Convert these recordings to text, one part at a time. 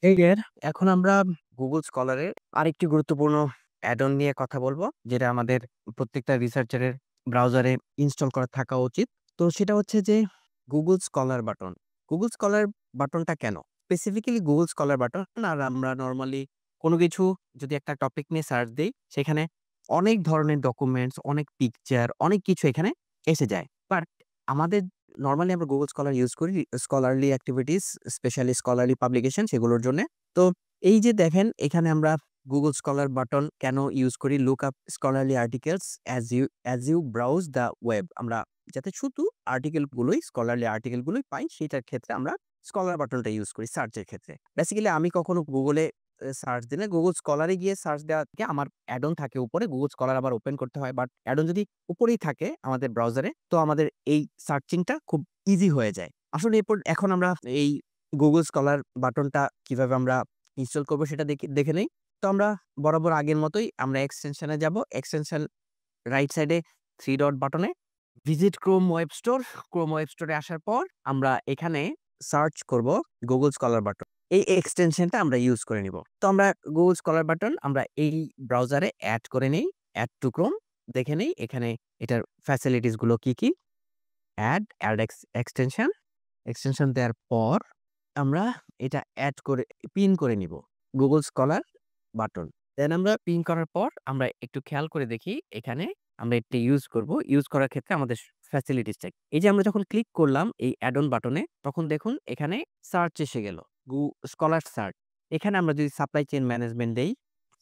এর এখন আমরা গুগল স্কলারের আরেকটি গুরুত্বপূর্ণ অ্যাড-অন নিয়ে কথা বলবো, যেটা আমাদের প্রত্যেকটা রিসার্চারের ব্রাউজারে ইনস্টল করা থাকা উচিত। তো সেটা হচ্ছে যে Google scholar button. Google scholar বাটনটা কেন? স্পেসিফিক্যালি গুগল স্কলার বাটন আর আমরা নরমালি কোনো কিছু যদি একটা টপিক নিয়ে সার্চ দেই, সেখানে অনেক ধরনের ডকুমেন্টস, অনেক পিকচার, অনেক কিছু এখানে এসে যায়। বাট আমাদের নরমালি আমরা গুগল স্কলার ইউজ করি scholarly activities, specially scholarly publication সেগুলোর জন্যে। তো এই যে দেখেন এখানে আমরা গুগল স্কলার বাটন কেন ইউজ করি? Look up scholarly articles as you browse the web. আমরা যাতে শুধু আর্টিকেল গুলোই স্কলারলি আর্টিকেল গুলোই পাই, সেটার ক্ষেত্রে আমরা স্কলার বাটনটা ইউজ করি সার্চের ক্ষেত্রে। বেসিক্যালি আমি কখনো গুগলে সার্চ দিলে গুগল স্কলারে গিয়ে সার্চ দেওয়া থেকে আমার অ্যাড অন থাকে উপরে, গুগল স্কলার আবার ওপেন করতে হয়। বাট অ্যাড অন যদি উপরেই থাকে আমাদের ব্রাউজারে, তো আমাদের এই সার্চিংটা খুব ইজি হয়ে যায়। আসলে এরপর এখন আমরা এই গুগল স্কলার বাটনটা কিভাবে আমরা ইনস্টল করব সেটা দেখে নেই। তো আমরা বরাবর আগের মতোই আমরা এক্সটেনশনে যাব। এক্সটেনশন রাইট সাইডে 3 ডট বাটনে visit Chrome web store. Chrome web স্টোরে আসার পর আমরা এখানে সার্চ করব গুগল স্কলার বাটন। এই এক্সটেনশনটা আমরা ইউজ করে নিব। তো আমরা গুগল স্কলার বাটন আমরা এই ব্রাউজারে এড করে নেই। এড টু ক্রোম দেখে নেই এখানে এটার ফ্যাসিলিটিস গুলো কি? Add extension. এক্সটেনশন দেওয়ার পর আমরা এটা এড করে পিন করে নিব গুগল স্কলার বাটন। দেন আমরা পিন করার পর আমরা একটু খেয়াল করে দেখি এখানে আমরা এটা ইউজ করব। ইউজ করার ক্ষেত্রে আমাদের ফ্যাসিলিটিসটা কি? এই যে আমরা যখন ক্লিক করলাম এই অ্যাড অন বাটনে, তখন দেখুন এখানে সার্চ এসে গেল। Scholar search. এখানে আমরা যদি সাপ্লাই চেইন ম্যানেজমেন্ট দেই,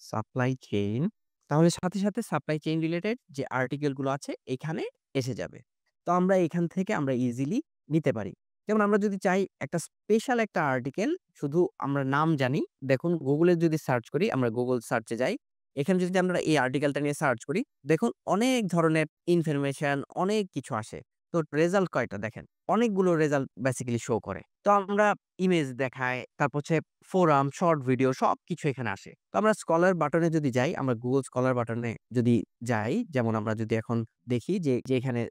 সাপ্লাই চেইন, তাহলে সাথে সাপ্লাই চেইন রিলেটেড যে আর্টিকেল গুলো আছে এখানে এসে যাবে। তো আমরা এখান থেকে আমরা ইজিলি নিতে পারি। যেমন আমরা যদি চাই একটা স্পেশাল একটা আর্টিকেল, শুধু আমরা নাম জানি, দেখুন গুগলে যদি সার্চ করি, আমরা গুগল সার্চে যাই। এখানে যদি আমরা এই আর্টিকেলটা নিয়ে সার্চ করি, দেখুন অনেক ধরনের ইনফরমেশন, অনেক কিছু আসে। তো রেজাল্ট কয়টা দেখেন, অনেকগুলো রেজাল্ট বেসিক্যালি শো করে। তো আমরা ইমেজ দেখায়, তারপর হচ্ছে ফোরাম, শর্ট ভিডিও সবকিছু এখানে আসে। তো আমরা স্কলার বাটনে যদি যাই, আমরা গুগল স্কলার বাটনে যদি যাই, যেমন আমরা যদি এখন দেখি যে এখানে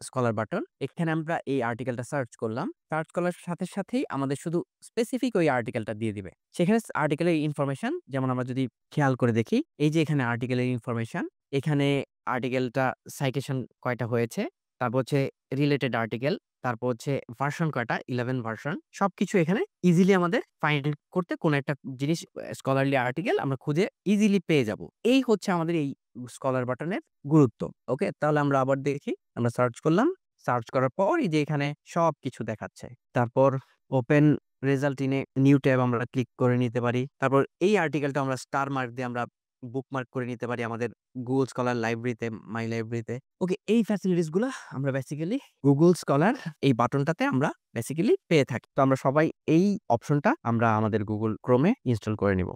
স্কলার বাটন, এখানে আমরা এই আর্টিকেলটা সার্চ করলাম। সার্চ করার সাথেই আমাদের শুধু স্পেসিফিক ওই আর্টিকেলটা দিয়ে দিবে। সেখানে আর্টিকেলের ইনফরমেশন যেমন আমরা যদি খেয়াল করে দেখি, এই যে এখানে আর্টিকেলের ইনফরমেশন, এখানে আর্টিকেলটা সাইটেশন কয়টা হয়েছে, তারপর হচ্ছে রিলেটেড আর্টিকেল, তারপর হচ্ছে ভার্সন কয়টা, 11 ভার্সন। সবকিছু এখানে ইজিলি আমাদের ফাইন্ড করতে কোন একটা জিনিস স্কলারলি আর্টিকেল আমরা খুঁজে ইজিলি পেয়ে যাব। এই হচ্ছে আমাদের এই স্কলার বাটনের গুরুত্ব। ওকে? তাহলে আমরা আবার দেখি। আমরা সার্চ করলাম। সার্চ করার পর এই যে এখানে সবকিছু দেখাচ্ছে। তারপর open result in a new tab আমরা ক্লিক করে নিতে পারি। তারপর এই আর্টিকেলটা আমরা স্টার মার্ক দিয়ে আমরা বুকমার্ক করে নিতে পারি আমাদের গুগল স্কলার লাইব্রেরিতে, মাই লাইব্রেরিতে। ওকে, এই ফ্যাসিলিটিস গুলা আমরা বেসিক্যালি গুগল স্কলার এই বাটনটাতে আমরা বেসিক্যালি পেয়ে থাকি। তো আমরা সবাই এই অপশনটা আমরা আমাদের গুগল ক্রোমে ইনস্টল করে নিব।